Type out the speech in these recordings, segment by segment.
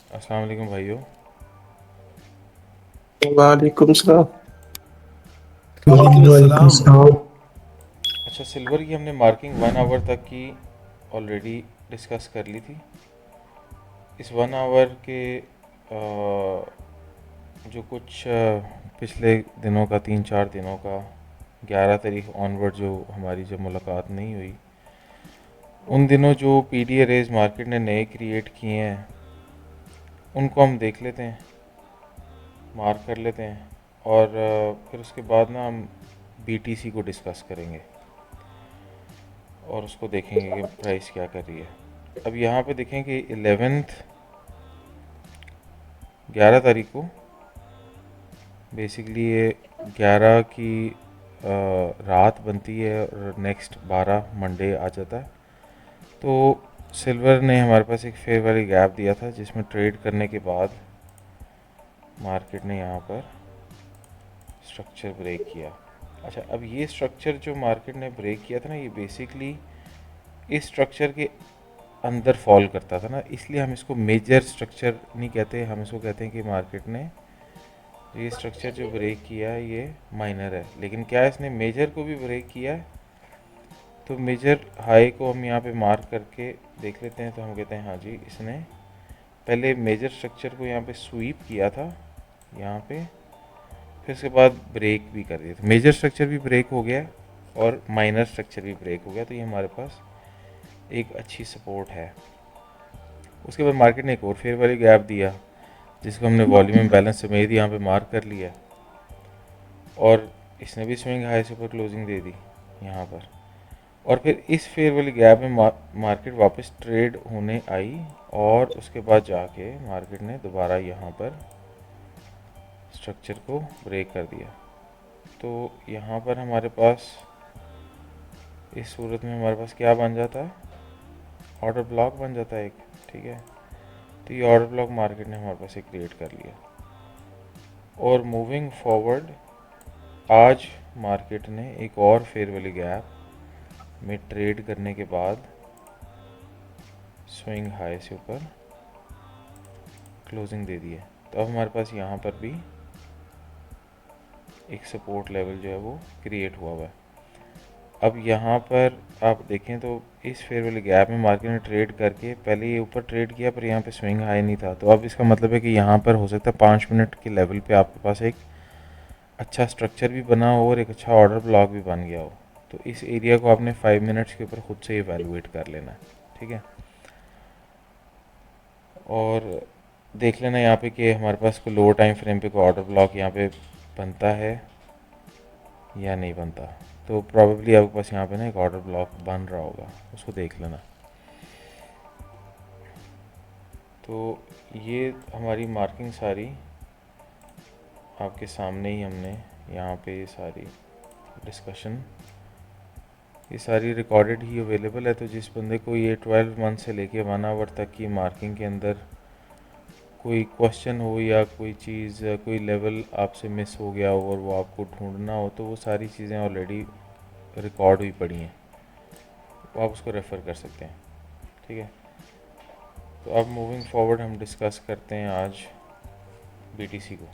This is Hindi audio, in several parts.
अस्सलाम वालेकुम भाइयों। वालेकुम सलाम। वालेकुम सलाम। अच्छा, सिल्वर की हमने मार्किंग 1 आवर तक की ऑलरेडी डिस्कस कर ली थी। इस 1 आवर के जो कुछ पिछले दिनों का 3-4 दिनों का 11 तारीख ऑनवर्ड जो हमारी जब मुलाकात नहीं हुई, उन दिनों जो पीडी अरेज मार्केट ने नए क्रिएट किए हैं उनको हम देख लेते हैं, मार्क कर लेते हैं, और फिर उसके बाद ना हम बीटीसी को डिस्कस करेंगे और उसको देखेंगे कि प्राइस क्या कर रही है। अब यहाँ पे देखें कि 11 तारीख को बेसिकली ये 11 की रात बनती है और नेक्स्ट 12 मंडे आ जाता है। तो सिल्वर ने हमारे पास एक फेयर वैल्यू गैप दिया था जिसमें ट्रेड करने के बाद मार्केट ने यहाँ पर स्ट्रक्चर ब्रेक किया। अच्छा, अब ये स्ट्रक्चर जो मार्केट ने ब्रेक किया था ना, ये बेसिकली इस स्ट्रक्चर के अंदर फॉल करता था ना, इसलिए हम इसको मेजर स्ट्रक्चर नहीं कहते, हम इसको कहते हैं कि मार्केट ने ये स्ट्रक्चर जो ब्रेक किया है ये माइनर है। लेकिन क्या इसने मेजर को भी ब्रेक किया है? तो मेजर हाई को हम यहाँ पे मार्क करके देख लेते हैं, तो हम कहते हैं हाँ जी, इसने पहले मेजर स्ट्रक्चर को यहाँ पे स्वीप किया था यहाँ पे, फिर उसके बाद ब्रेक भी कर दिया था। मेजर स्ट्रक्चर भी ब्रेक हो गया और माइनर स्ट्रक्चर भी ब्रेक हो गया, तो ये हमारे पास एक अच्छी सपोर्ट है। उसके बाद मार्केट ने एक और फेयर वैल्यू गैप दिया जिसको हमने वॉल्यूम इम्बैलेंस समेत यहाँ पे मार्क कर लिया, और इसने भी स्विंग हाई से ऊपर क्लोजिंग दे दी यहाँ पर। और फिर इस फेयर वैल्यू गैप में मार्केट वापस ट्रेड होने आई, और उसके बाद जाके मार्केट ने दोबारा यहाँ पर स्ट्रक्चर को ब्रेक कर दिया। तो यहाँ पर हमारे पास इस सूरत में हमारे पास क्या बन जाता है, ऑर्डर ब्लॉक बन जाता है एक। ठीक है, तो ये ऑर्डर ब्लॉक मार्केट ने हमारे पास एक क्रिएट कर लिया। और मूविंग फॉरवर्ड आज मार्केट ने एक और फेयर वैल्यू गैप में ट्रेड करने के बाद स्विंग हाई से ऊपर क्लोजिंग दे दी है। तो अब हमारे पास यहाँ पर भी एक सपोर्ट लेवल जो है वो क्रिएट हुआ है। अब यहाँ पर आप देखें तो इस फेयर वैल्यू गैप में मार्केट ने ट्रेड करके पहले ये ऊपर ट्रेड किया, पर यहाँ पे स्विंग हाई नहीं था। तो अब इसका मतलब है कि यहाँ पर हो सकता है 5 मिनट के लेवल पे आपके पास एक अच्छा स्ट्रक्चर भी बना हो और एक अच्छा ऑर्डर ब्लॉक भी बन गया हो। तो इस एरिया को आपने 5 मिनट्स के ऊपर खुद से इवेलुएट कर लेना है। ठीक है, और देख लेना यहाँ पे कि हमारे पास कोई लोअर टाइम फ्रेम पे कोई ऑर्डर ब्लॉक यहाँ पे बनता है या नहीं बनता। तो प्रॉबेबली आपके पास यहाँ पे ना एक ऑर्डर ब्लॉक बन रहा होगा, उसको देख लेना। तो ये हमारी मार्किंग सारी आपके सामने ही हमने यहाँ पे सारी डिस्कशन, ये सारी रिकॉर्डेड ही अवेलेबल है। तो जिस बंदे को ये 12 मंथ से लेके 1 आवर तक की मार्किंग के अंदर कोई क्वेश्चन हो या कोई चीज़, कोई लेवल आपसे मिस हो गया हो और वो आपको ढूंढना हो, तो वो सारी चीज़ें ऑलरेडी रिकॉर्ड हुई पड़ी हैं, वो आप उसको रेफ़र कर सकते हैं। ठीक है, तो अब मूविंग फॉरवर्ड हम डिस्कस करते हैं आज बीटीसी को।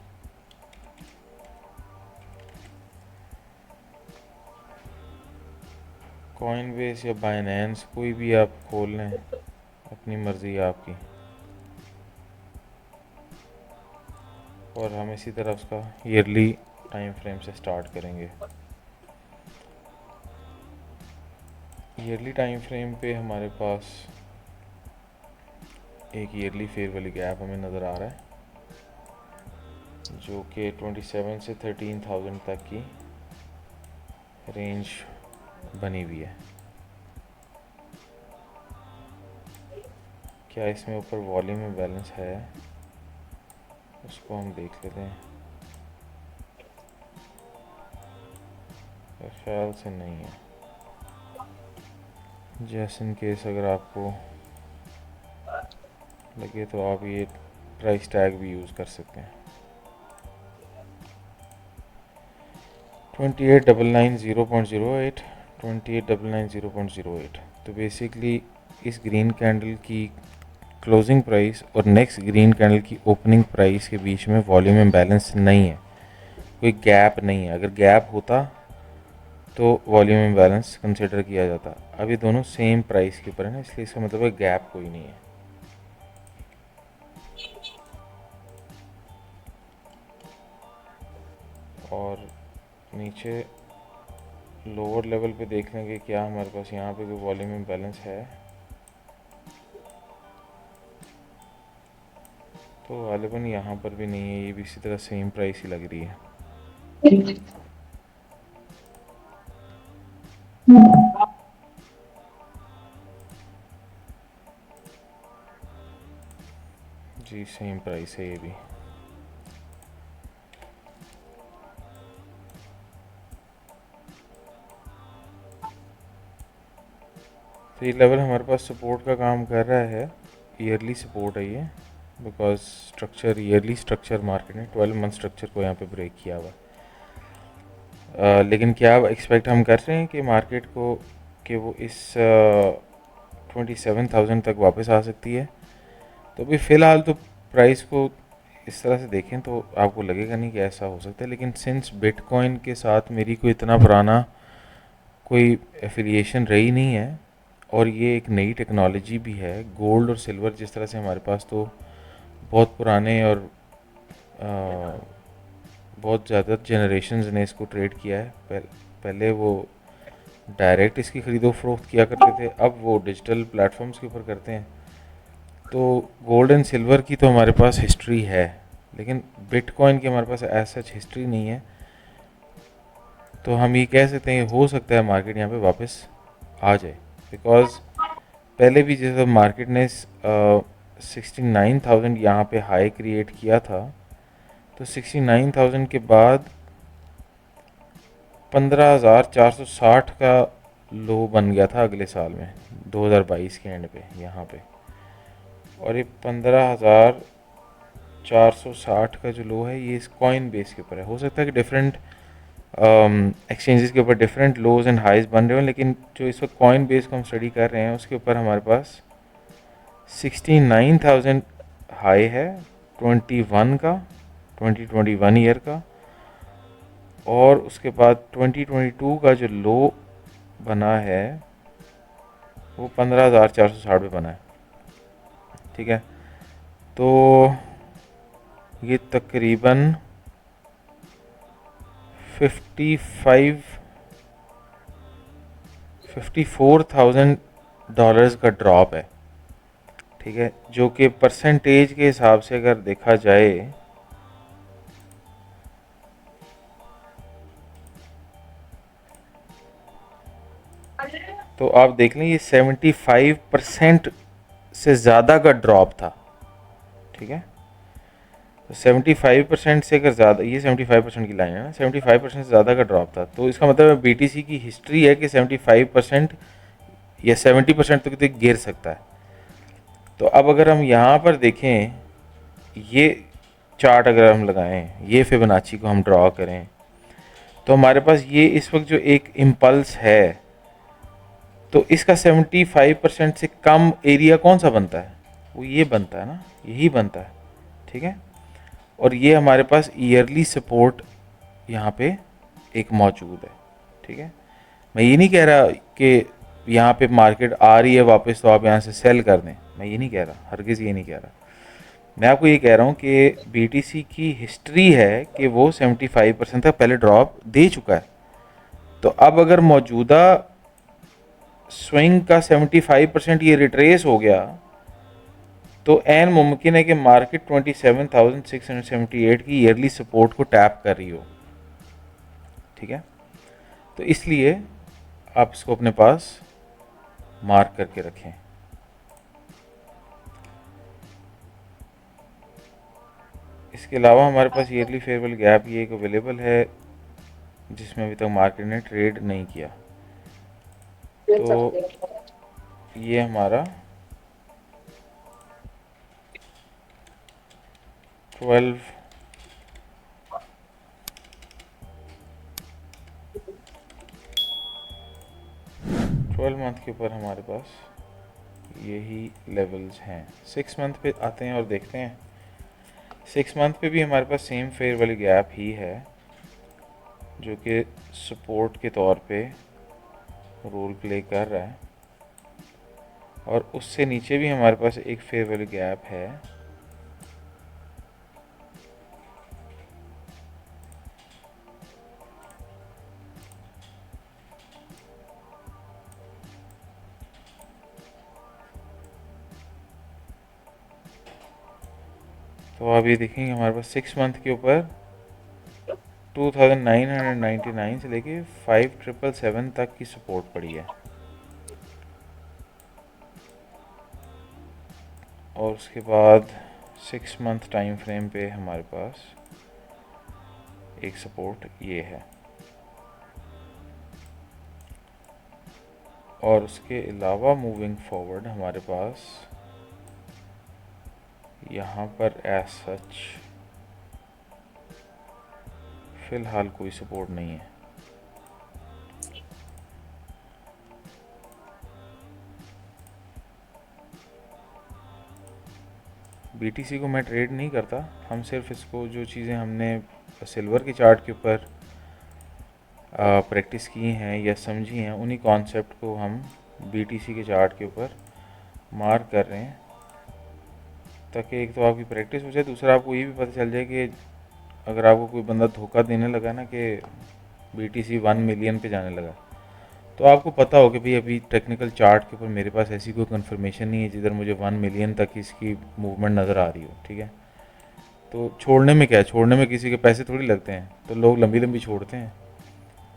कॉइनबेस या बाइनेंस कोई भी आप खोल लें, अपनी मर्ज़ी है आपकी। और हम इसी तरह उसका ईयरली टाइम फ्रेम से स्टार्ट करेंगे। ईयरली टाइम फ्रेम पे हमारे पास एक ईयरली फेयर वैल्यू गैप हमें नज़र आ रहा है जो कि 27 से 13,000 तक की रेंज बनी हुई है। क्या इसमें ऊपर वॉल्यूम में बैलेंस है, उसको हम देख लेते हैं। ख्याल से नहीं है। जैसे इन केस अगर आपको लगे तो आप ये प्राइस टैग भी यूज़ कर सकते हैं। 28,990.08, 28,990.08। तो बेसिकली इस ग्रीन कैंडल की क्लोजिंग प्राइस और नेक्स्ट ग्रीन कैंडल की ओपनिंग प्राइस के बीच में वॉल्यूम इम्बैलेंस नहीं है, कोई गैप नहीं है। अगर गैप होता तो वॉल्यूम इम्बैलेंस कंसिडर किया जाता। अब ये दोनों सेम प्राइस के ऊपर है ना, इसलिए इसका मतलब है गैप कोई नहीं है। और नीचे लोअर लेवल पे देख लेंगे क्या हमारे पास यहाँ पे कोई वॉल्यूम इम्बैलेंस है, तो गालिबन यहाँ पर भी नहीं है, ये भी इसी तरह सेम प्राइस ही लग रही है। जी सेम प्राइस है ये भी। तो ये लेवल हमारे पास सपोर्ट का काम कर रहा है, ईयरली सपोर्ट है ये, because structure yearly structure market ने 12 मंथ स्ट्रक्चर को यहाँ पे ब्रेक किया हुआ। लेकिन क्या एक्सपेक्ट हम कर रहे हैं कि मार्केट को कि वो इस 27,000 तक वापस आ सकती है? तो अभी फ़िलहाल तो प्राइस को इस तरह से देखें तो आपको लगेगा नहीं कि ऐसा हो सकता है, लेकिन सिंस बिटकॉइन के साथ मेरी कोई इतना पुराना कोई एफिलिएशन रही नहीं है और ये एक नई टेक्नोलॉजी भी है, गोल्ड और सिल्वर जिस तरह से हमारे पास तो बहुत पुराने और बहुत ज़्यादा जनरेशन्स ने इसको ट्रेड किया है। पहले वो डायरेक्ट इसकी ख़रीदो फरोख्त किया करते थे, अब वो डिजिटल प्लेटफॉर्म्स के ऊपर करते हैं। तो गोल्ड एंड सिल्वर की तो हमारे पास हिस्ट्री है, लेकिन बिटकॉइन की हमारे पास ऐसा सच हिस्ट्री नहीं है। तो हम ये कह सकते हैं हो सकता है मार्केट यहाँ पे वापस आ जाए, बिकॉज पहले भी जैसे मार्केट ने 69,000 यहाँ पे हाई क्रिएट किया था, तो 69,000 के बाद 15,460 का लो बन गया था अगले साल में 2022 के एंड पे यहाँ पे, और ये 15,460 का जो लो है ये इस कॉइन बेस के ऊपर है। हो सकता है कि डिफरेंट एक्सचेंजेस के ऊपर डिफरेंट लोज एंड हाइज बन रहे हो, लेकिन जो इस वक्त कॉइन बेस को हम स्टडी कर रहे हैं उसके ऊपर हमारे पास 69,000 हाई है 21 का, 2021 ईयर का, और उसके बाद 2022 का जो लो बना है वो 15,460 पे बना है। ठीक है, तो ये तकरीबन 54,000 डॉलर्स का ड्रॉप है। ठीक है, जो कि परसेंटेज के हिसाब से अगर देखा जाए तो आप देख लें ये 75% से ज़्यादा का ड्रॉप था। ठीक है, तो 75% से अगर ज़्यादा, ये 75% की लाइन है ना, 75% से ज़्यादा का ड्रॉप था, तो इसका मतलब बीटीसी की हिस्ट्री है कि 75% या 70% तक तो गिर सकता है। तो अब अगर हम यहाँ पर देखें, ये चार्ट अगर हम लगाएं, ये फिबोनाची को हम ड्रॉ करें, तो हमारे पास ये इस वक्त जो एक इम्पल्स है, तो इसका 75% से कम एरिया कौन सा बनता है? वो ये बनता है ना, यही बनता है। ठीक है, और ये हमारे पास ईयरली सपोर्ट यहाँ पे एक मौजूद है। ठीक है, मैं ये नहीं कह रहा कि यहाँ पे मार्केट आ रही है वापस तो आप यहाँ से सेल कर दें, मैं ये नहीं कह रहा, हरगिज़ ये नहीं कह रहा। मैं आपको ये कह रहा हूँ कि बीटीसी की हिस्ट्री है कि वो 75% तक पहले ड्रॉप दे चुका है। तो अब अगर मौजूदा स्विंग का 75% ये रिट्रेस हो गया, तो एन मुमकिन है कि मार्केट 27,678 की ईयरली सपोर्ट को टैप कर रही हो। ठीक है, तो इसलिए आप इसको अपने पास मार्क करके रखें। इसके अलावा हमारे पास ईयरली फेयरवेल गैप ये एक अवेलेबल है जिसमें अभी तक मार्केट ने ट्रेड नहीं किया। तो ये हमारा 12 मंथ के ऊपर हमारे पास यही लेवल्स हैं। 6 मंथ पे आते हैं और देखते हैं। 6 मंथ पे भी हमारे पास सेम फेयर वाली गैप ही है जो कि सपोर्ट के तौर पे रोल प्ले कर रहा है, और उससे नीचे भी हमारे पास एक फेयर वाली गैप है तो आप ये देखेंगे हमारे पास 6 मंथ के ऊपर 2999 से लेके 5777 तक की सपोर्ट पड़ी है, और उसके बाद 6 मंथ टाइम फ्रेम पे हमारे पास एक सपोर्ट ये है। और उसके अलावा मूविंग फॉरवर्ड हमारे पास यहाँ पर एज सच फ़िलहाल कोई सपोर्ट नहीं है। बीटीसी को मैं ट्रेड नहीं करता, हम सिर्फ इसको जो चीज़ें हमने सिल्वर के चार्ट के ऊपर प्रैक्टिस की हैं या समझी हैं, उन्हीं कॉन्सेप्ट को हम बीटीसी के चार्ट के ऊपर मार्क कर रहे हैं, ताकि एक तो आपकी प्रैक्टिस हो जाए, दूसरा आपको ये भी पता चल जाए कि अगर आपको कोई बंदा धोखा देने लगा ना कि बीटीसी 1 मिलियन पे जाने लगा, तो आपको पता हो कि भाई अभी टेक्निकल चार्ट के ऊपर मेरे पास ऐसी कोई कंफर्मेशन नहीं है जिधर मुझे 1 मिलियन तक इसकी मूवमेंट नज़र आ रही हो। ठीक है, तो छोड़ने में क्या है, छोड़ने में किसी के पैसे थोड़ी लगते हैं, तो लोग लंबी लंबी छोड़ते हैं।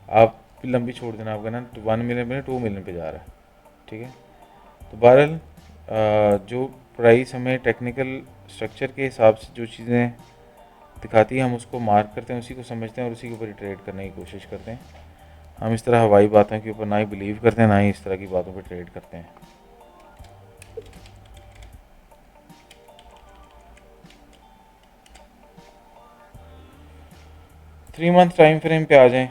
आप भी लंबी छोड़ देना, आपका ना 1 मिलियन पे 2 मिलियन पे जा रहा है। ठीक है, तो बहरहाल जो प्राइस हमें टेक्निकल स्ट्रक्चर के हिसाब से जो चीज़ें दिखाती है हम उसको मार्क करते हैं, उसी को समझते हैं और उसी के ऊपर ट्रेड करने की कोशिश करते हैं। हम इस तरह हवाई बातों के ऊपर ना ही बिलीव करते हैं, ना ही इस तरह की बातों पर ट्रेड करते हैं। थ्री मंथ टाइम फ्रेम पे आ जाएं।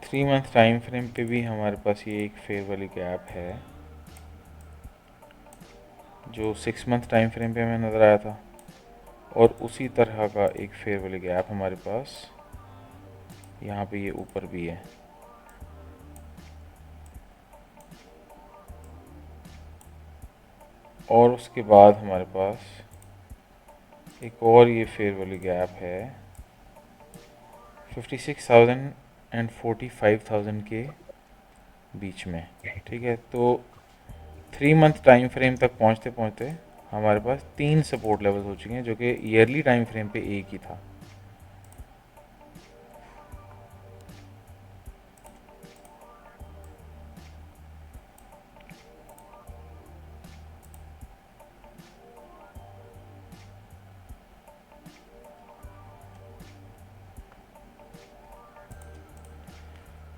3 मंथ टाइम फ्रेम पे भी हमारे पास ये एक फेयर वाली गैप है जो 6 मंथ टाइम फ्रेम पे हमें नज़र आया था, और उसी तरह का एक फेयर वाली गैप हमारे पास यहाँ पे ये ऊपर भी है। और उसके बाद हमारे पास एक और ये फेयर वाली गैप है 56,000 एंड 45,000 के बीच में। ठीक है, तो 3 मंथ टाइम फ्रेम तक पहुँचते पहुँचते हमारे पास 3 सपोर्ट लेवल्स हो चुके हैं जो कि ईयरली टाइम फ्रेम पे एक ही था।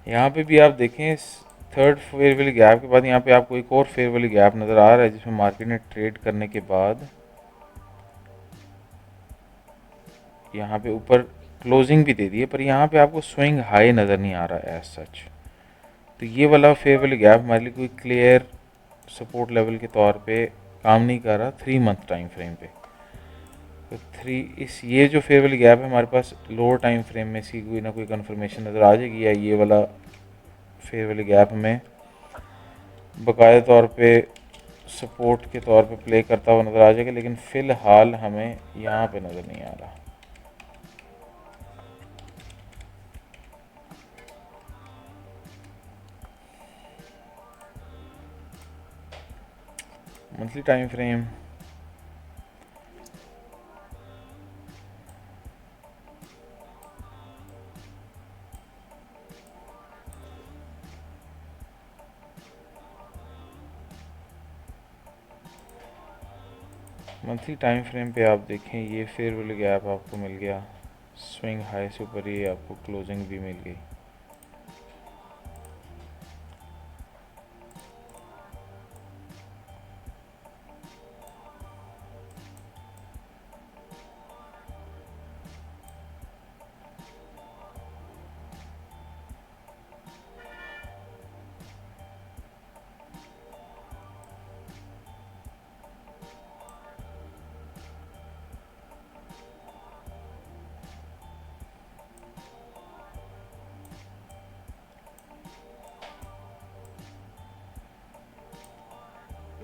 यहाँ पे भी आप देखें, थर्ड फेयर वाली गैप के बाद यहाँ पे आपको एक और फेयर वाली गैप नज़र आ रहा है जिसमें मार्केट ने ट्रेड करने के बाद यहाँ पे ऊपर क्लोजिंग भी दे दी है, पर यहाँ पे आपको स्विंग हाई नज़र नहीं आ रहा एज सच। तो ये वाला फेयर वाली गैप हमारे लिए कोई क्लियर सपोर्ट लेवल के तौर पे काम नहीं कर रहा 3 मंथ टाइम फ्रेम पे। तो ये जो फेयर वाली गैप है हमारे पास लोअर टाइम फ्रेम में इसकी कोई ना कोई कंफर्मेशन नज़र आ जाएगी, या ये वाला फेयर वाली गैप हमें बाकायदा तौर पे सपोर्ट के तौर पे प्ले करता हुआ नज़र आ जाएगा, लेकिन फ़िलहाल हमें यहाँ पे नज़र नहीं आ रहा। मंथली टाइम फ्रेम पे आप देखें, ये फेयर वाली गैप आपको मिल गया, स्विंग हाई से ऊपर ये आपको क्लोजिंग भी मिल गई।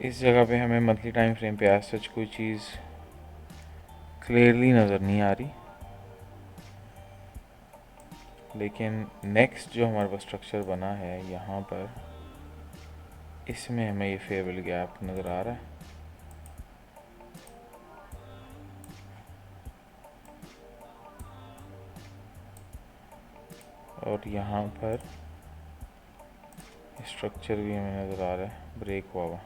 इस जगह पे हमें मंथली टाइम फ्रेम पे एज सच कोई चीज़ क्लियरली नज़र नहीं आ रही, लेकिन नेक्स्ट जो हमारे पास स्ट्रक्चर बना है यहाँ पर, इसमें हमें ये फेयर वैल्यू गैप नज़र आ रहा है। और यहाँ पर स्ट्रक्चर भी हमें नज़र आ रहा है ब्रेक हुआ हुआ।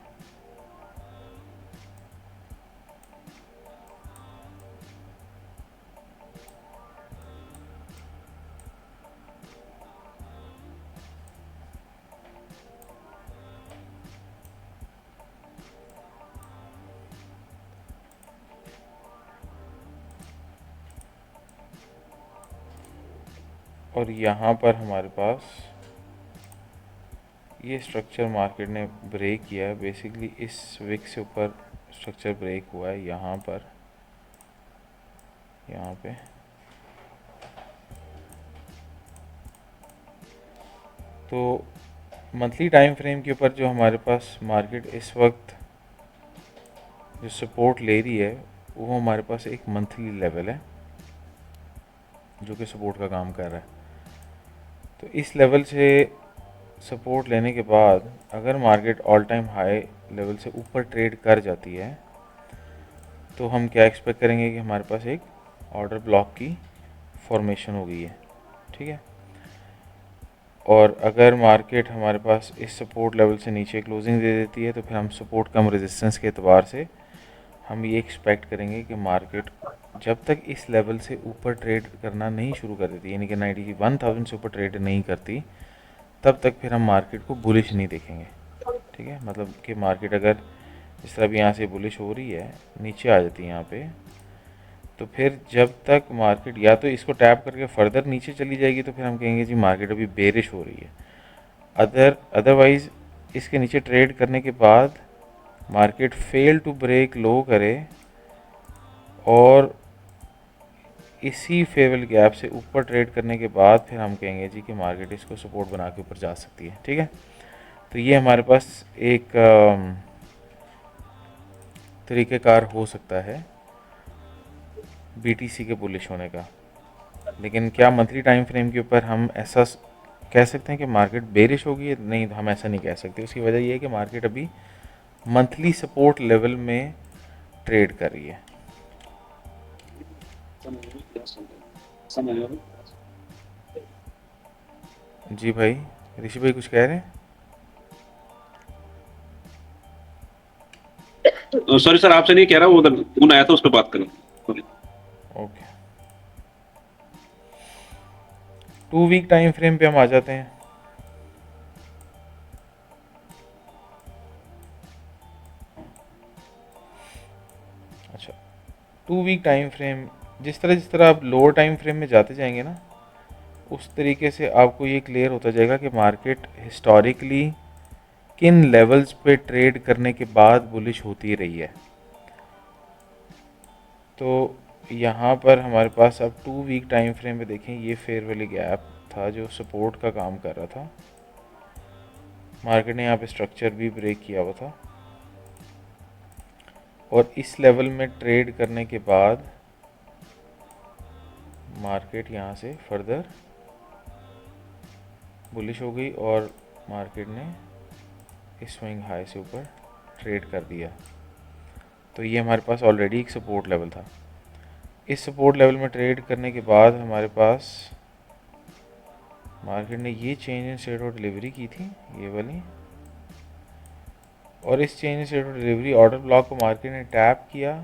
और यहाँ पर हमारे पास ये स्ट्रक्चर मार्केट ने ब्रेक किया है। बेसिकली इस विक से ऊपर स्ट्रक्चर ब्रेक हुआ है यहाँ पर, यहाँ पे। तो मंथली टाइम फ्रेम के ऊपर जो हमारे पास मार्केट इस वक्त जो सपोर्ट ले रही है, वो हमारे पास एक मंथली लेवल है जो कि सपोर्ट का काम कर रहा है। तो इस लेवल से सपोर्ट लेने के बाद अगर market all time high level से ऊपर ट्रेड कर जाती है, तो हम क्या एक्सपेक्ट करेंगे कि हमारे पास एक ऑर्डर ब्लॉक की फॉर्मेशन हो गई है, ठीक है। और अगर मार्केट हमारे पास इस सपोर्ट लेवल से नीचे क्लोजिंग दे देती है, तो फिर हम सपोर्ट कम रेजिस्टेंस के एतबार से हम ये एक्सपेक्ट करेंगे कि मार्केट जब तक इस लेवल से ऊपर ट्रेड करना नहीं शुरू कर देती, यानी कि 91,000 से ऊपर ट्रेड नहीं करती, तब तक फिर हम मार्केट को बुलिश नहीं देखेंगे, ठीक है। मतलब कि मार्केट अगर इस तरह भी यहाँ से बुलिश हो रही है, नीचे आ जाती है यहाँ पे, तो फिर जब तक मार्केट या तो इसको टैप करके फर्दर नीचे चली जाएगी, तो फिर हम कहेंगे जी मार्केट अभी बेरिश हो रही है। अदरवाइज़ इसके नीचे ट्रेड करने के बाद मार्केट फेल टू ब्रेक लो करे और इसी फेवल गैप से ऊपर ट्रेड करने के बाद फिर हम कहेंगे जी कि मार्केट इसको सपोर्ट बना के ऊपर जा सकती है, ठीक है। तो ये हमारे पास एक तरीक़ेकार हो सकता है बीटीसी के बुलिश होने का। लेकिन क्या मंथली टाइम फ्रेम के ऊपर हम ऐसा कह सकते हैं कि मार्केट बेरिश होगी? नहीं, हम ऐसा नहीं कह सकते। उसकी वजह ये है कि मार्केट अभी मंथली सपोर्ट लेवल में ट्रेड कर रही है। जी भाई, ऋषि भाई कुछ कह रहे हैं? सॉरी सर, आपसे नहीं कह रहा, वो उधर फोन आया था, उस पर बात करो। ओके, 2 वीक टाइम फ्रेम पे हम आ जाते हैं। अच्छा, 2 वीक टाइम फ्रेम, जिस तरह आप लोअर टाइम फ्रेम में जाते जाएंगे ना, उस तरीके से आपको ये क्लियर होता जाएगा कि मार्केट हिस्टोरिकली किन लेवल्स पे ट्रेड करने के बाद बुलिश होती रही है। तो यहाँ पर हमारे पास अब 2 वीक टाइम फ्रेम में देखें, ये फेयर वैली गैप था जो सपोर्ट का काम कर रहा था। मार्केट ने यहाँ पे स्ट्रक्चर भी ब्रेक किया हुआ था और इस लेवल में ट्रेड करने के बाद मार्केट यहाँ से फर्दर बुलिश हो गई और मार्केट ने इस स्विंग हाई से ऊपर ट्रेड कर दिया। तो ये हमारे पास ऑलरेडी एक सपोर्ट लेवल था। इस सपोर्ट लेवल में ट्रेड करने के बाद हमारे पास मार्केट ने ये change in state of delivery की थी, ये वाली, और इस change in state of delivery order block को मार्केट ने टैप किया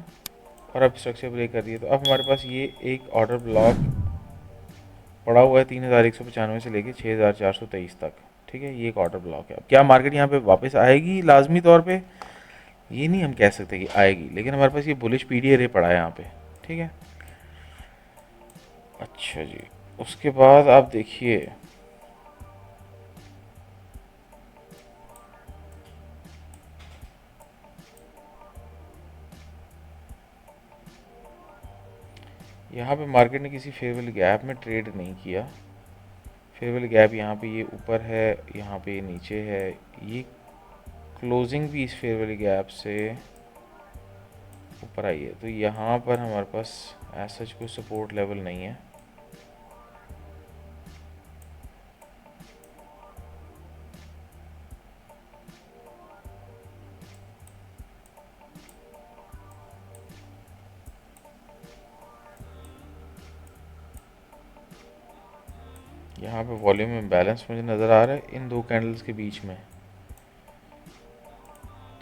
और अब स्ट्रक्चर ब्रेक कर दिया। तो अब हमारे पास ये एक ऑर्डर ब्लॉक पड़ा हुआ है 3195 से लेके 6423 तक, ठीक है। ये एक ऑर्डर ब्लॉक है। अब क्या मार्केट यहाँ पे वापस आएगी लाजमी तौर पे? ये नहीं हम कह सकते कि आएगी, लेकिन हमारे पास ये बुलिश पीडी रे पड़ा है यहाँ पे, ठीक है। अच्छा जी, उसके बाद आप देखिए यहाँ पे मार्केट ने किसी फेयर वैल्यू गैप में ट्रेड नहीं किया। फेयर वैल्यू गैप यहाँ पे ये ऊपर है, यहाँ पे ये नीचे है, ये क्लोजिंग भी इस फेयर वैल्यू गैप से ऊपर आई है, तो यहाँ पर हमारे पास ऐसा कोई सपोर्ट लेवल नहीं है। यहाँ पे वॉल्यूम इम्बैलेंस मुझे नज़र आ रहा है इन दो कैंडल्स के बीच में।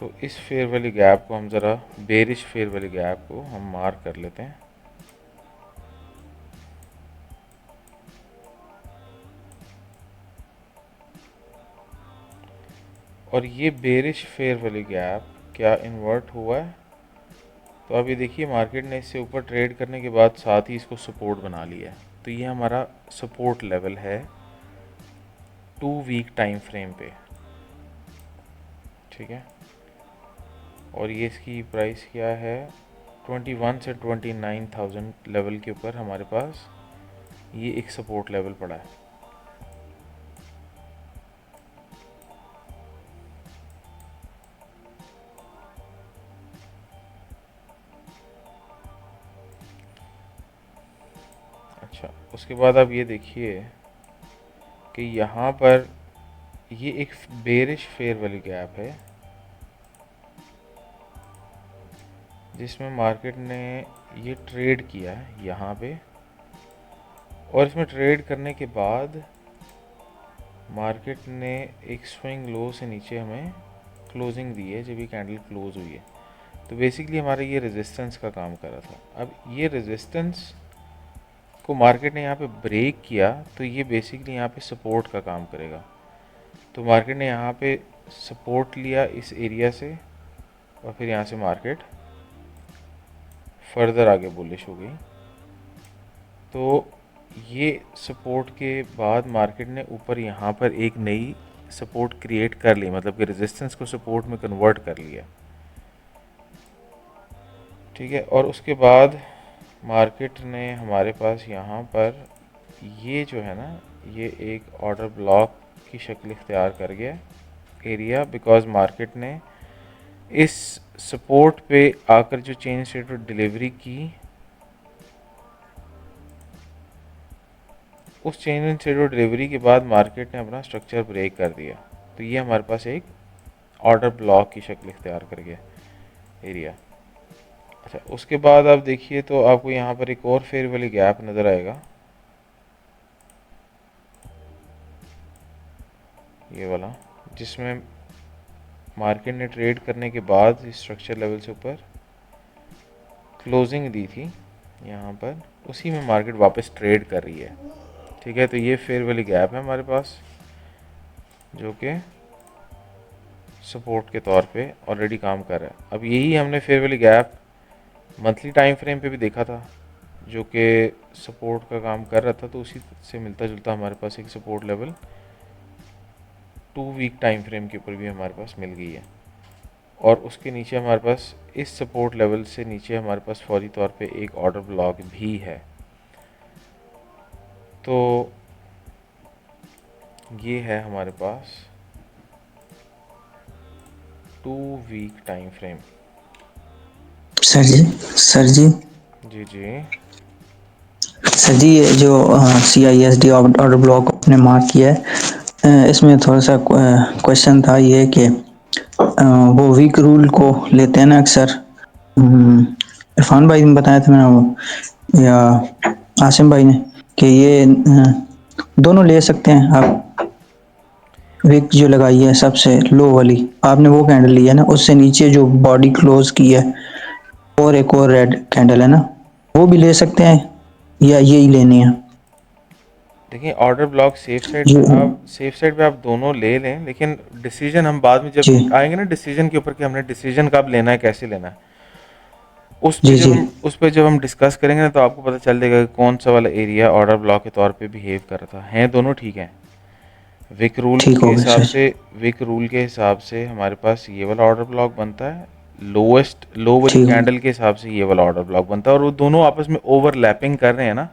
तो इस फेयर वैल्यू गैप को हम ज़रा, बेरिश फेयर वैल्यू गैप को हम मार्क कर लेते हैं। और ये बेरिश फेयर वैल्यू गैप क्या इन्वर्ट हुआ है? तो अब ये देखिए मार्केट ने इससे ऊपर ट्रेड करने के बाद साथ ही इसको सपोर्ट बना लिया है। तो ये हमारा सपोर्ट लेवल है 2 वीक टाइम फ्रेम पे, ठीक है। और ये इसकी प्राइस क्या है, 21 से 29,000 लेवल के ऊपर हमारे पास ये एक सपोर्ट लेवल पड़ा है। अच्छा, उसके बाद आप ये देखिए कि यहाँ पर ये एक बेरिश फेयर वैल्यू गैप है जिसमें मार्केट ने ये ट्रेड किया है यहाँ पे, और इसमें ट्रेड करने के बाद मार्केट ने एक स्विंग लो से नीचे हमें क्लोजिंग दी है जब ये कैंडल क्लोज हुई है। तो बेसिकली हमारा ये रेजिस्टेंस का काम कर रहा था। अब ये रेजिस्टेंस को मार्केट ने यहाँ पे ब्रेक किया तो ये बेसिकली यहाँ पे सपोर्ट का काम करेगा। तो मार्केट ने यहाँ पे सपोर्ट लिया इस एरिया से और फिर यहाँ से मार्केट फर्दर आगे बुलिश हो गई। तो ये सपोर्ट के बाद मार्केट ने ऊपर यहाँ पर एक नई सपोर्ट क्रिएट कर ली, मतलब कि रेजिस्टेंस को सपोर्ट में कन्वर्ट कर लिया, ठीक है। और उसके बाद मार्केट ने हमारे पास यहाँ पर ये जो है ना, ये एक ऑर्डर ब्लॉक की शक्ल इख्तियार कर गया एरिया, बिकॉज मार्केट ने इस सपोर्ट पे आकर जो चेंज स्टेट ऑफ डिलीवरी की, उस चेंज स्टेट ऑफ डिलीवरी के बाद मार्केट ने अपना स्ट्रक्चर ब्रेक कर दिया। तो ये हमारे पास एक ऑर्डर ब्लॉक की शक्ल इख्तियार कर गया एरिया। अच्छा, उसके बाद आप देखिए तो आपको यहाँ पर एक और फेयर वैल्यू गैप नज़र आएगा, ये वाला, जिसमें मार्केट ने ट्रेड करने के बाद इस स्ट्रक्चर लेवल से ऊपर क्लोजिंग दी थी यहाँ पर, उसी में मार्केट वापस ट्रेड कर रही है, ठीक है। तो ये फेयर वैल्यू गैप है हमारे पास जो कि सपोर्ट के तौर पे ऑलरेडी काम कर रहा है। अब यही हमने fair value gap monthly time frame पे भी देखा था जो कि सपोर्ट का काम कर रहा था। तो उसी से मिलता जुलता हमारे पास एक support level 2 week time frame के ऊपर भी हमारे पास मिल गई है। और उसके नीचे हमारे पास इस सपोर्ट लेवल से नीचे हमारे पास फौरी तौर पे एक ऑर्डर ब्लॉक भी है। तो ये है हमारे पास 2 वीक टाइम फ्रेम। सर जी सर जी जी जी सर जी, ये जो CISD ऑर्डर ब्लॉक आपने मार्क किया है, इसमें थोड़ा सा क्वेश्चन था ये कि वो वीक रूल को लेते हैं ना अक्सर। इरफान भाई ने बताया था मैंने वो, या आसिम भाई ने, कि ये दोनों ले सकते हैं आप। विक जो लगाई है सबसे लो वाली, आपने वो कैंडल ली है ना, उससे नीचे जो बॉडी क्लोज की है और एक और रेड कैंडल है ना, वो भी ले सकते हैं या यही लेनी है? देखिए, ऑर्डर ब्लॉक जी सेफ साइड पे आप दोनों ले लें, लेकिन डिसीजन हम बाद में जब जी आएंगे ना डिसीजन के ऊपर कि हमने डिसीजन कब लेना है, कैसे लेना है, जी जी उस पे जब हम डिस्कस करेंगे ना तो आपको पता चल जाएगा कि कौन सा वाला एरिया ऑर्डर ब्लॉक के तौर पे बिहेव कर रहा था। हैं दोनों ठीक है। विक रूल ठीक के हो गया हिसाब सर। से विक रूल के हिसाब से हमारे पास ये वाला ऑर्डर ब्लॉक बनता है, लोएस्ट लो वाली ठीक। कैंडल के हिसाब से ये वाला ऑर्डर ब्लॉक बनता है। और वो दोनों आपस में ओवरलैपिंग कर रहे हैं ना,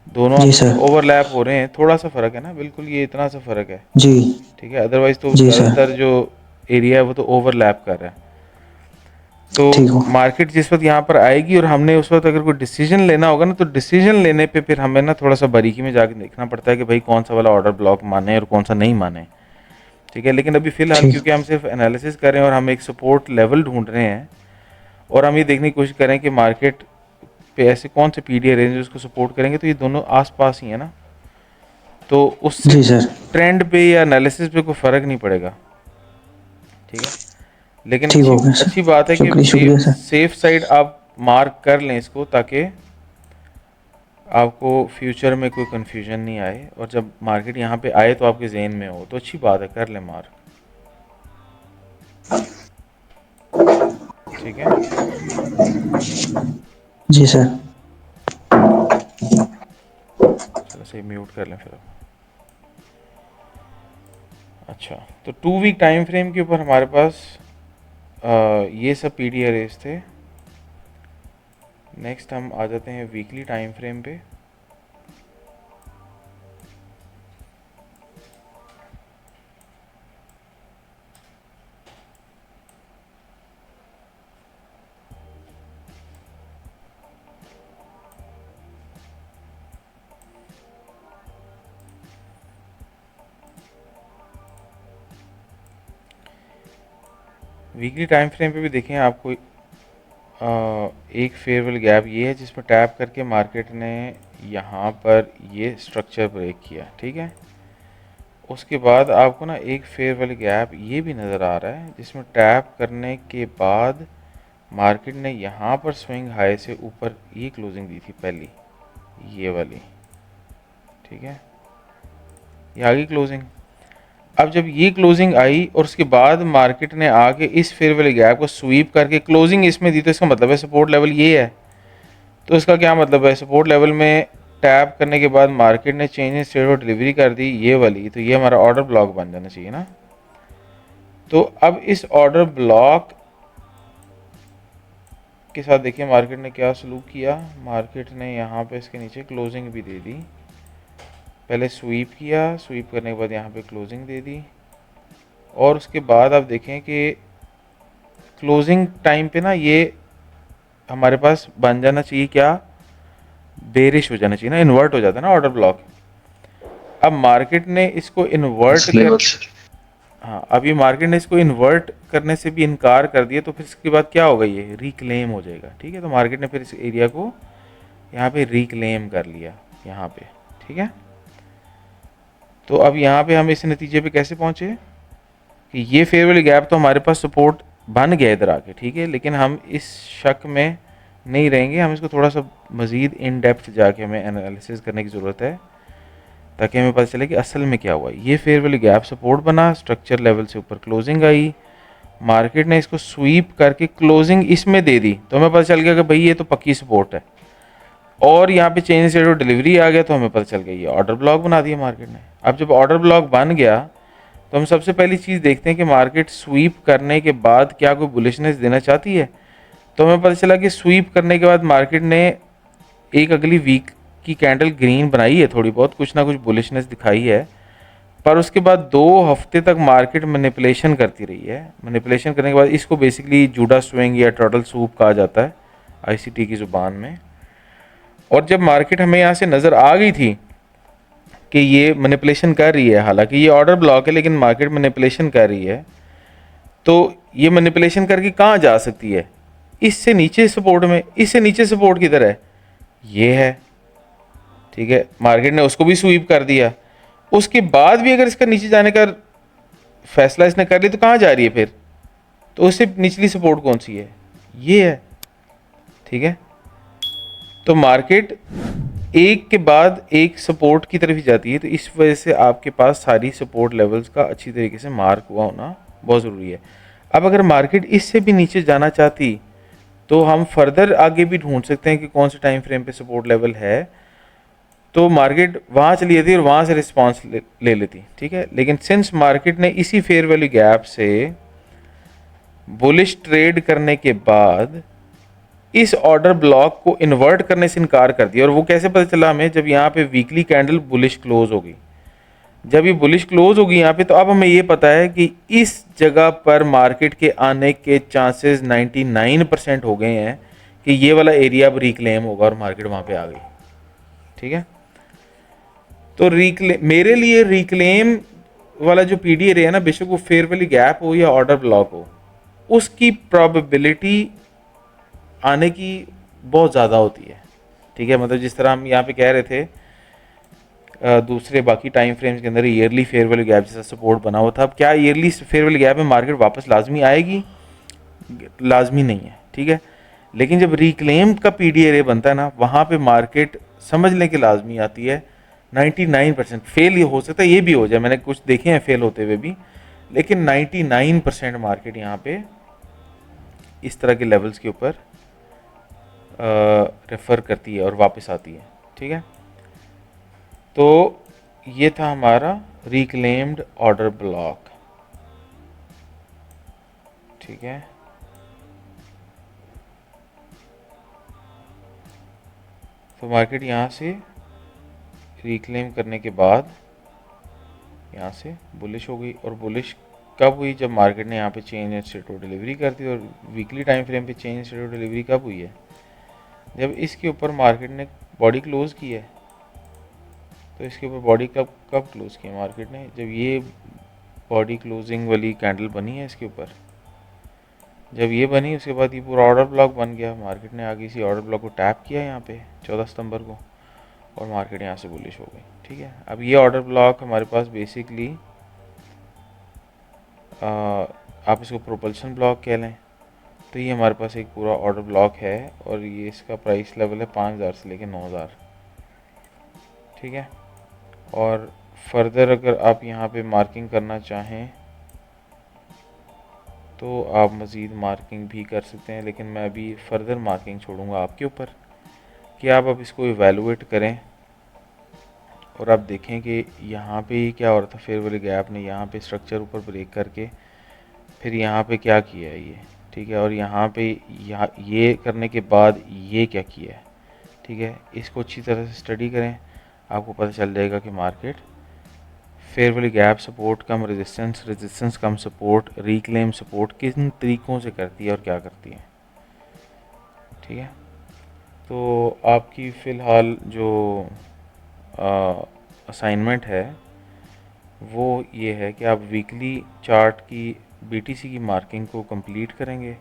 दोनों जी आपस में सर। ओवरलैप हो रहे हैं। थोड़ा सा फ़र्क है ना, बिल्कुल ये इतना सा फ़र्क है, जी ठीक है। अदरवाइज़ तो जी सर। ज़्यादातर जो एरिया है वो तो ओवरलैप कर रहा है। ठीक तो हो। मार्केट जिस वक्त यहाँ पर आएगी और हमने उस वक्त अगर कोई डिसीजन लेना होगा ना, तो डिसीजन लेने पे फिर हमें ना थोड़ा सा बारीकी में जाके देखना पड़ता है कि भाई कौन सा वाला ऑर्डर ब्लॉक माने और कौन सा नहीं माने। ठीक है, लेकिन अभी फ़िलहाल ठीक। क्योंकि हम सिर्फ एनालिसिस कर रहे हैं और हम एक सपोर्ट लेवल ढूंढ रहे हैं, और हम ये देखने की कोशिश करें कि मार्केट पे ऐसे कौन से पीडीए रेंज उसको सपोर्ट करेंगे, तो ये दोनों आसपास ही है ना, तो उससे जी सर। ट्रेंड पे या एनालिसिस पे कोई फ़र्क नहीं पड़ेगा। ठीक है, लेकिन ठीक अच्छी हो गया सर। अच्छी बात है कि शुक्रिया शुक्रिया सर। सेफ साइड आप मार्क कर लें इसको, ताकि आपको फ्यूचर में कोई कंफ्यूजन नहीं आए, और जब मार्केट यहाँ पे आए तो आपके जहन में हो, तो अच्छी बात है, कर लें मार्क। ठीक है, जी सर। चलो सही, म्यूट कर लें फिर अब। अच्छा, तो 2 वीक टाइम फ्रेम के ऊपर हमारे पास ये सब पीडी अरेज थे। नेक्स्ट हम आ जाते हैं वीकली टाइम फ्रेम पे। वीकली टाइम फ्रेम पे भी देखें आपको एक फेयरवेल गैप ये है जिसमें टैप करके मार्केट ने यहाँ पर ये स्ट्रक्चर ब्रेक किया। ठीक है, उसके बाद आपको ना एक फेयरवेल गैप ये भी नज़र आ रहा है जिसमें टैप करने के बाद मार्केट ने यहाँ पर स्विंग हाई से ऊपर ये क्लोजिंग दी थी पहली, ये वाली। ठीक है, ये आगे क्लोजिंग। अब जब ये क्लोजिंग आई और उसके बाद मार्केट ने आके इस फेयरवेल गैप को स्वीप करके क्लोजिंग इसमें दी, तो इसका मतलब है सपोर्ट लेवल ये है। तो इसका क्या मतलब है, सपोर्ट लेवल में टैप करने के बाद मार्केट ने change in state of delivery कर दी ये वाली, तो ये हमारा ऑर्डर ब्लॉक बन जाना चाहिए ना। तो अब इस ऑर्डर ब्लॉक के साथ देखिए मार्केट ने क्या सलूक किया। मार्केट ने यहाँ पे इसके नीचे क्लोजिंग भी दे दी, पहले स्वीप किया, स्वीप करने के बाद यहाँ पे क्लोजिंग दे दी, और उसके बाद आप देखें कि क्लोजिंग टाइम पे ना ये हमारे पास बन जाना चाहिए क्या, बेरिश हो जाना चाहिए ना, इन्वर्ट हो जाता है ना ऑर्डर ब्लॉक। अब मार्केट ने इसको इन्वर्ट कर, हाँ, अभी मार्केट ने इसको इन्वर्ट करने से भी इनकार कर दिया, तो फिर इसके बाद क्या होगा, ये रिक्लेम हो जाएगा। ठीक है, तो मार्केट ने फिर इस एरिया को यहाँ पे रिक्लेम कर लिया यहाँ पे। ठीक है, तो अब यहाँ पे हम इस नतीजे पे कैसे पहुँचे कि ये फेयरवेल गैप तो हमारे पास सपोर्ट बन गया इधर आके। ठीक है, लेकिन हम इस शक में नहीं रहेंगे, हम इसको थोड़ा सा मज़ीद इन डेप्थ जाके हमें एनालिसिस करने की ज़रूरत है, ताकि हमें पता चले कि असल में क्या हुआ। ये फेयरवेल गैप सपोर्ट बना, स्ट्रक्चर लेवल से ऊपर क्लोजिंग आई, मार्केट ने इसको स्वीप करके क्लोजिंग इसमें दे दी, तो हमें पता चल गया कि भाई ये तो पक्की सपोर्ट है, और यहाँ पे चेंज स्टेट ऑफ डिलीवरी आ गया, तो हमें पता चल गया ये ऑर्डर ब्लॉक बना दिया मार्केट ने। अब जब ऑर्डर ब्लॉक बन गया तो हम सबसे पहली चीज़ देखते हैं कि मार्केट स्वीप करने के बाद क्या कोई बुलिशनेस देना चाहती है। तो हमें पता चला कि स्वीप करने के बाद मार्केट ने एक अगली वीक की कैंडल ग्रीन बनाई है, थोड़ी बहुत कुछ ना कुछ बुलिशनेस दिखाई है, पर उसके बाद 2 हफ्ते तक मार्केट मैनिपुलेशन करती रही है। मैनिपुलेशन करने के बाद इसको बेसिकली जूडा स्विंग या टर्टल सूप कहा जाता है आईसीटी की ज़ुबान में। और जब मार्केट हमें यहाँ से नज़र आ गई थी कि ये मैनिपुलेशन कर रही है, हालांकि ये ऑर्डर ब्लॉक है लेकिन मार्केट मैनिपुलेशन कर रही है, तो ये मैनिपुलेशन करके कहाँ जा सकती है, इससे नीचे सपोर्ट में। इससे नीचे सपोर्ट किधर है, ये है। ठीक है, मार्केट ने उसको भी स्वीप कर दिया, उसके बाद भी अगर इसका नीचे जाने का फैसला इसने कर लिया तो कहाँ जा रही है फिर, तो उससे निचली सपोर्ट कौन सी है, ये है। ठीक है, तो मार्केट एक के बाद एक सपोर्ट की तरफ ही जाती है, तो इस वजह से आपके पास सारी सपोर्ट लेवल्स का अच्छी तरीके से मार्क हुआ होना बहुत ज़रूरी है। अब अगर मार्केट इससे भी नीचे जाना चाहती तो हम फर्दर आगे भी ढूंढ सकते हैं कि कौन से टाइम फ्रेम पे सपोर्ट लेवल है, तो मार्केट वहाँ चली जाती और वहाँ से रिस्पॉन्स ले लेती। ठीक है, लेकिन सिंस मार्केट ने इसी फेयर वैल्यू गैप से बुलिश ट्रेड करने के बाद इस ऑर्डर ब्लॉक को इन्वर्ट करने से इनकार कर दिया, और वो कैसे पता चला हमें, जब यहाँ पे वीकली कैंडल बुलिश क्लोज हो गई। जब ये बुलिश क्लोज होगी यहाँ पे, तो अब हमें ये पता है कि इस जगह पर मार्केट के आने के चांसेस 99% हो गए हैं कि ये वाला एरिया अब रिक्लेम होगा और मार्केट वहाँ पे आ गई। ठीक है, तो मेरे लिए रिक्लेम वाला जो पीडी एरिया है ना, बेशक वो फेयर वैल्यू गैप हो या ऑर्डर ब्लॉक हो, उसकी प्रोबेबिलिटी आने की बहुत ज़्यादा होती है। ठीक है, मतलब जिस तरह हम यहाँ पे कह रहे थे दूसरे बाकी टाइम फ्रेम्स के अंदर ईयरली फेयर वैल्यू गैप जैसा सपोर्ट बना हुआ था, अब क्या ईयरली फेयर वैल्यू गैप में मार्केट वापस लाजमी आएगी? लाजमी नहीं है। ठीक है, लेकिन जब रिक्लेम का पीडी एरिया बनता है ना, वहाँ पे मार्केट समझ लें कि लाजमी आती है। 99% फेल ये हो सकता है, ये भी हो जाए, मैंने कुछ देखे हैं फेल होते हुए भी, लेकिन 99% मार्केट यहाँ पे इस तरह के लेवल्स के ऊपर रेफर करती है और वापस आती है। ठीक है, तो ये था हमारा रिक्लेम्ड ऑर्डर ब्लॉक। ठीक है, तो मार्केट यहाँ से रिक्लेम करने के बाद यहाँ से बुलिश हो गई, और बुलिश कब हुई? जब मार्केट ने यहाँ पे change in state of delivery कर दी। और वीकली टाइम फ्रेम पे change in state of delivery कब हुई है? जब इसके ऊपर मार्केट ने बॉडी क्लोज की है। तो इसके ऊपर बॉडी कब कब क्लोज की है मार्केट ने? जब ये बॉडी क्लोजिंग वाली कैंडल बनी है इसके ऊपर, जब ये बनी उसके बाद ये पूरा ऑर्डर ब्लॉक बन गया। मार्केट ने आगे इसी ऑर्डर ब्लॉक को टैप किया यहाँ पे 14 सितंबर को, और मार्केट यहाँ से बुलिश हो गई। ठीक है, अब ये ऑर्डर ब्लॉक हमारे पास बेसिकली आप इसको प्रोपल्शन ब्लॉक कह लें। तो ये हमारे पास एक पूरा ऑर्डर ब्लॉक है, और ये इसका प्राइस लेवल है 5000 से लेकर 9000। ठीक है, और फर्दर अगर आप यहाँ पे मार्किंग करना चाहें तो आप मज़ीद मार्किंग भी कर सकते हैं, लेकिन मैं अभी फर्दर मार्किंग छोड़ूंगा आपके ऊपर कि आप अब इसको इवेलुएट करें और आप देखें कि यहाँ पे क्या हो रहा था। फेयर वैल्यू गैप ने यहाँ पे स्ट्रक्चर ऊपर ब्रेक करके फिर यहाँ पे क्या किया है ये। ठीक है, और यहाँ पे ये करने के बाद ये क्या किया है। ठीक है, इसको अच्छी तरह से स्टडी करें, आपको पता चल जाएगा कि market fair value gap support cum resistance, resistance cum support, reclaim support किन तरीक़ों से करती है और क्या करती है। ठीक है, तो आपकी फ़िलहाल जो असाइनमेंट है वो ये है कि आप वीकली चार्ट की बीटीसी की मार्किंग को कंप्लीट करेंगे,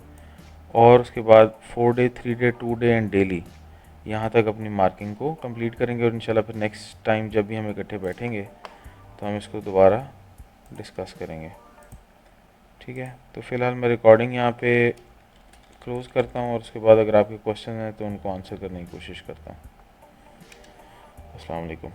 और उसके बाद 4 day 3 day 2 day and daily यहाँ तक अपनी मार्किंग को कंप्लीट करेंगे। और इंशाल्लाह फिर नेक्स्ट टाइम जब भी हम इकट्ठे बैठेंगे तो हम इसको दोबारा डिस्कस करेंगे। ठीक है, तो फ़िलहाल मैं रिकॉर्डिंग यहाँ पे क्लोज़ करता हूँ, और उसके बाद अगर आपके क्वेश्चन हैं तो उनको आंसर करने की कोशिश करता हूँ। अस्सलाम वालेकुम।